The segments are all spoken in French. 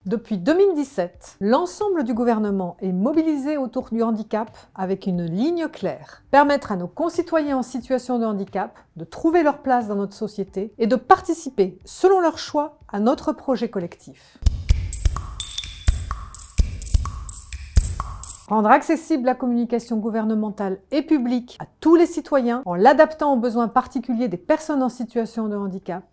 Depuis 2017, l'ensemble du gouvernement est mobilisé autour du handicap avec une ligne claire. Permettre à nos concitoyens en situation de handicap de trouver leur place dans notre société et de participer, selon leur choix, à notre projet collectif. Rendre accessible la communication gouvernementale et publique à tous les citoyens en l'adaptant aux besoins particuliers des personnes en situation de handicap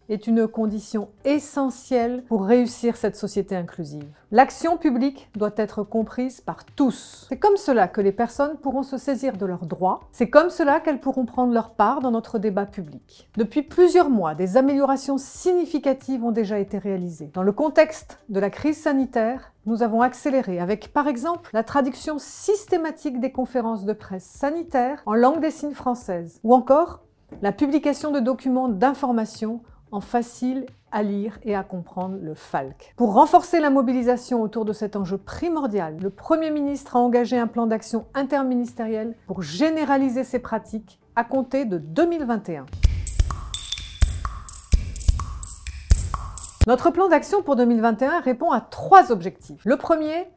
est une condition essentielle pour réussir cette société inclusive. L'action publique doit être comprise par tous. C'est comme cela que les personnes pourront se saisir de leurs droits. C'est comme cela qu'elles pourront prendre leur part dans notre débat public. Depuis plusieurs mois, des améliorations significatives ont déjà été réalisées. Dans le contexte de la crise sanitaire, nous avons accéléré avec, par exemple, la traduction systématique des conférences de presse sanitaires en langue des signes française, ou encore la publication de documents d'information en facile à lire et à comprendre, le FALC. Pour renforcer la mobilisation autour de cet enjeu primordial, le Premier ministre a engagé un plan d'action interministériel pour généraliser ces pratiques à compter de 2021. Notre plan d'action pour 2021 répond à 3 objectifs. Le premier,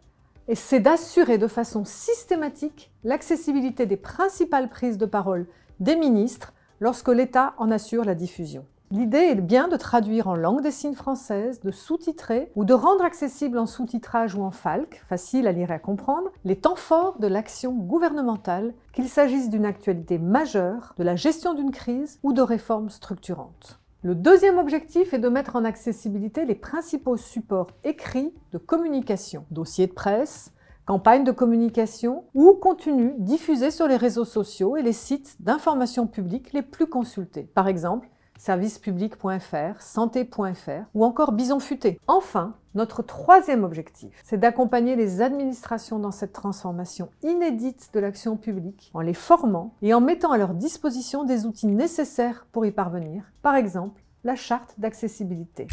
c'est d'assurer de façon systématique l'accessibilité des principales prises de parole des ministres lorsque l'État en assure la diffusion. L'idée est bien de traduire en langue des signes française, de sous-titrer ou de rendre accessible en sous-titrage ou en FALC, facile à lire et à comprendre, les temps forts de l'action gouvernementale, qu'il s'agisse d'une actualité majeure, de la gestion d'une crise ou de réformes structurantes. Le deuxième objectif est de mettre en accessibilité les principaux supports écrits de communication, dossiers de presse, campagnes de communication ou contenus diffusés sur les réseaux sociaux et les sites d'information publique les plus consultés. Par exemple, servicepublic.fr, santé.fr ou encore Bison Futé. Enfin, notre troisième objectif, c'est d'accompagner les administrations dans cette transformation inédite de l'action publique en les formant et en mettant à leur disposition des outils nécessaires pour y parvenir, par exemple la charte d'accessibilité.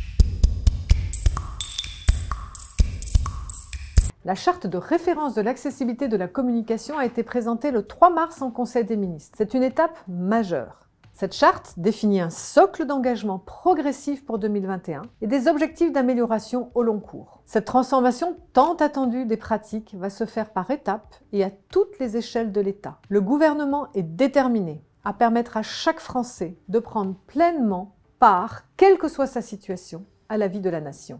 La charte de référence de l'accessibilité de la communication a été présentée le 3 mars en Conseil des ministres. C'est une étape majeure. Cette charte définit un socle d'engagement progressif pour 2021 et des objectifs d'amélioration au long cours. Cette transformation tant attendue des pratiques va se faire par étapes et à toutes les échelles de l'État. Le gouvernement est déterminé à permettre à chaque Français de prendre pleinement part, quelle que soit sa situation, à la vie de la nation.